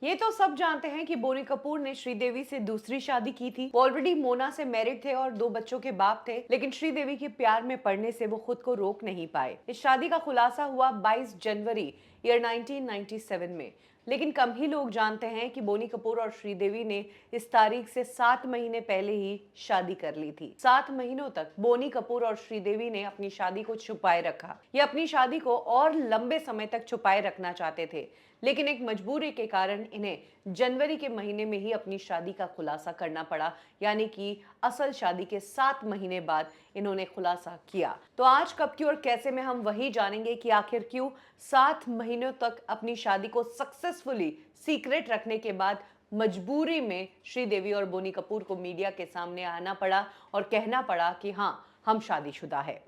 ये तो सब जानते हैं कि बोनी कपूर ने श्रीदेवी से दूसरी शादी की थी। वो ऑलरेडी मोना से मैरिड थे और 2 बच्चों के बाप थे, लेकिन श्रीदेवी के प्यार में पड़ने से वो खुद को रोक नहीं पाए। इस शादी का खुलासा हुआ 22 जनवरी ईयर 1997 में। लेकिन कम ही लोग जानते हैं कि बोनी कपूर और श्रीदेवी ने इस तारीख से 7 महीने पहले ही शादी कर ली थी। 7 महीनों तक बोनी कपूर और श्रीदेवी ने अपनी शादी को छुपाए रखा। ये अपनी शादी को और लंबे समय तक छुपाए रखना चाहते थे, लेकिन एक मजबूरी के कारण इन्हें जनवरी के महीने में ही अपनी शादी का खुलासा करना पड़ा। यानी कि असल शादी के 7 महीने बाद इन्होंने खुलासा किया। तो आज कब, क्यों और कैसे में हम वही जानेंगे कि आखिर क्यों 7 महीनों तक अपनी शादी को सक्सेसफुली सीक्रेट रखने के बाद मजबूरी में श्रीदेवी और बोनी कपूर को मीडिया के सामने आना पड़ा और कहना पड़ा कि हाँ, हम शादीशुदा है।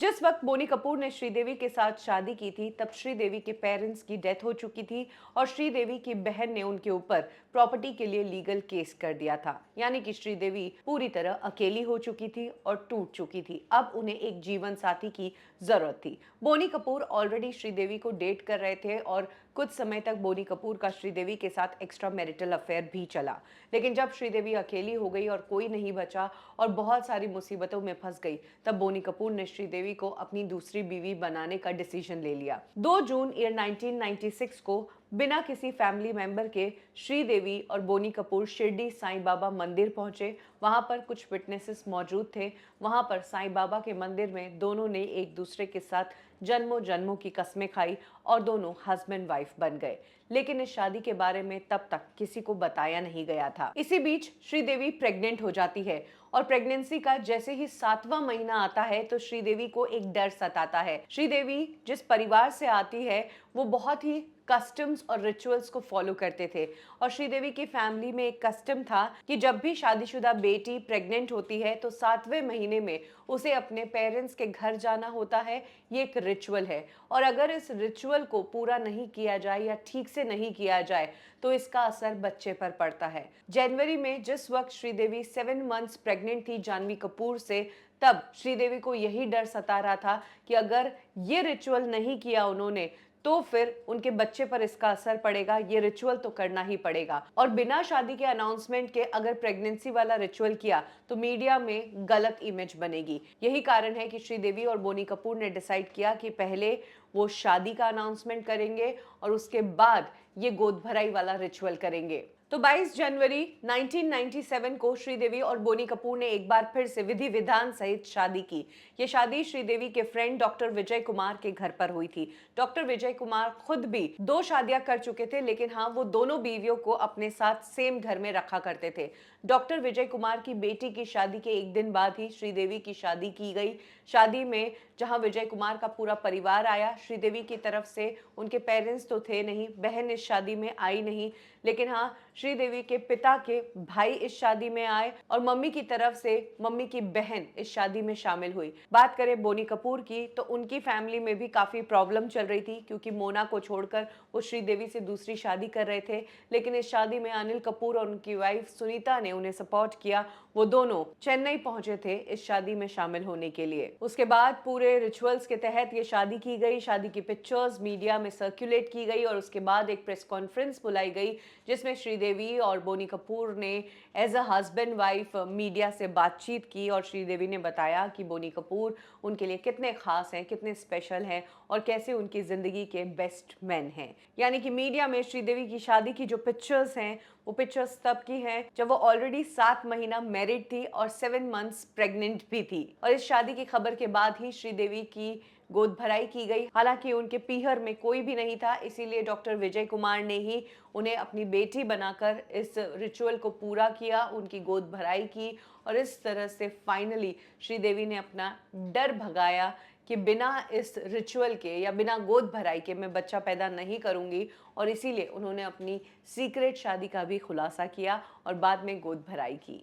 जिस वक्त बोनी कपूर ने श्रीदेवी के साथ शादी की थी, तब श्रीदेवी के पेरेंट्स की डेथ हो चुकी थी और श्रीदेवी की बहन ने उनके ऊपर प्रॉपर्टी के लिए लीगल केस कर दिया था। यानी कि श्रीदेवी पूरी तरह अकेली हो चुकी थी और टूट चुकी थी। अब उन्हें एक जीवन साथी की जरूरत थी। बोनी कपूर ऑलरेडी श्रीदेवी को डेट कर रहे थे और कुछ समय तक बोनी कपूर का श्रीदेवी के साथ एक्स्ट्रा मैरिटल अफेयर भी चला। लेकिन जब श्रीदेवी अकेली हो गई और कोई नहीं बचा और बहुत सारी मुसीबतों में फंस गई, तब बोनी कपूर ने श्रीदेवी को अपनी दूसरी बीवी बनाने का डिसीजन ले लिया। 2 जून ईयर 1996 को बिना किसी फैमिली मेंबर के श्रीदेवी और बोनी कपूर शिरडी साईं बाबा मंदिर पहुंचे। वहां पर कुछ विटनेसेस मौजूद थे। वहां पर साईं बाबा के मंदिर में दोनों ने एक दूसरे के साथ जन्मों जन्मों की कस्में खाई और दोनों हस्बैंड वाइफ बन गए। लेकिन इस शादी के बारे में तब तक किसी को बताया नहीं गया था। इसी बीच श्रीदेवी प्रेग्नेंट हो जाती है और प्रेगनेंसी का जैसे ही 7वां महीना आता है तो श्रीदेवी को एक डर सताता है। श्रीदेवी जिस परिवार से आती है वो बहुत ही कस्टम्स और रिचुअल्स को फॉलो करते थे और श्रीदेवी की फैमिली में एक कस्टम था कि जब भी शादीशुदा बेटी प्रेग्नेंट होती है तो 7वें महीने में उसे अपने पेरेंट्स के घर जाना होता है। ये एक रिचुअल है और अगर इस रिचुअल को पूरा नहीं किया जाए या ठीक से नहीं किया जाए तो इसका असर बच्चे पर पड़ता है। जनवरी में जिस वक्त श्रीदेवी 7 मंथ्स प्रेग्नेंट थी जानवी कपूर से, तब श्रीदेवी को यही डर सता रहा था कि अगर ये रिचुअल नहीं किया उन्होंने तो फिर उनके बच्चे पर इसका असर पड़ेगा। ये रिचुअल तो करना ही पड़ेगा और बिना शादी के अनाउंसमेंट के अगर प्रेगनेंसी वाला रिचुअल किया तो मीडिया में गलत इमेज बनेगी। यही कारण है कि श्रीदेवी और बोनी कपूर ने डिसाइड किया कि पहले वो शादी का अनाउंसमेंट करेंगे और उसके बाद ये गोद भराई वाला रिचुअल करेंगे। तो 22 जनवरी 1997 को श्रीदेवी और बोनी कपूर ने एक बार फिर से विधि विधान सहित शादी की। ये शादी श्रीदेवी के फ्रेंड डॉक्टर विजय कुमार के घर पर हुई थी। डॉक्टर विजय कुमार खुद भी 2 शादियां कर चुके थे, लेकिन हाँ, वो दोनों बीवियों को अपने साथ सेम घर में रखा करते थे। डॉक्टर विजय कुमार की बेटी की शादी के एक दिन बाद ही श्रीदेवी की शादी की गई। शादी में जहां विजय कुमार का पूरा परिवार आया, श्रीदेवी की तरफ से उनके पेरेंट्स तो थे नहीं, बहन इस शादी में आई नहीं, लेकिन हाँ, श्रीदेवी के पिता के भाई इस शादी में आए और मम्मी की तरफ से मम्मी की बहन इस शादी में शामिल हुई। बात करें बोनी कपूर की तो उनकी फैमिली में भी काफी प्रॉब्लम चल रही थी क्योंकि मोना को छोड़कर वो श्रीदेवी से दूसरी शादी कर रहे थे। लेकिन इस शादी में अनिल कपूर और उनकी वाइफ सुनीता ने उन्हें सपोर्ट किया। वो दोनों चेन्नई पहुंचे थे इस शादी में शामिल होने के लिए। उसके बाद पूरे रिचुअल्स के तहत ये शादी की गई। शादी की पिक्चर्स मीडिया में सर्कुलेट की गई और उसके बाद एक प्रेस कॉन्फ्रेंस बुलाई गई जिसमें श्रीदेवी और बोनी कपूर ने as a husband wife media से बातचीत की और श्रीदेवी ने बताया कि बोनी कपूर उनके लिए कितने खास हैं, कितने स्पेशल हैं और कैसे उनकी जिंदगी के बेस्ट मैन हैं। यानी कि मीडिया में श्रीदेवी की शादी की जो पिक्चर्स हैं वो पिक्चर्स तब की हैं जब वो ऑलरेडी 7 महीना मैरिड थी और 7 मंथ्स प्रेग्नेंट भी थी। और इस शादी की खबर के बाद ही श्रीदेवी की गोद भराई की गई। हालांकि उनके पीहर में कोई भी नहीं था, इसीलिए डॉक्टर विजय कुमार ने ही उन्हें अपनी बेटी बनाकर इस रिचुअल को पूरा किया, उनकी गोद भराई की और इस तरह से फाइनली श्रीदेवी ने अपना डर भगाया कि बिना इस रिचुअल के या बिना गोद भराई के मैं बच्चा पैदा नहीं करूंगी। और इसीलिए उन्होंने अपनी सीक्रेट शादी का भी खुलासा किया और बाद में गोद भराई की।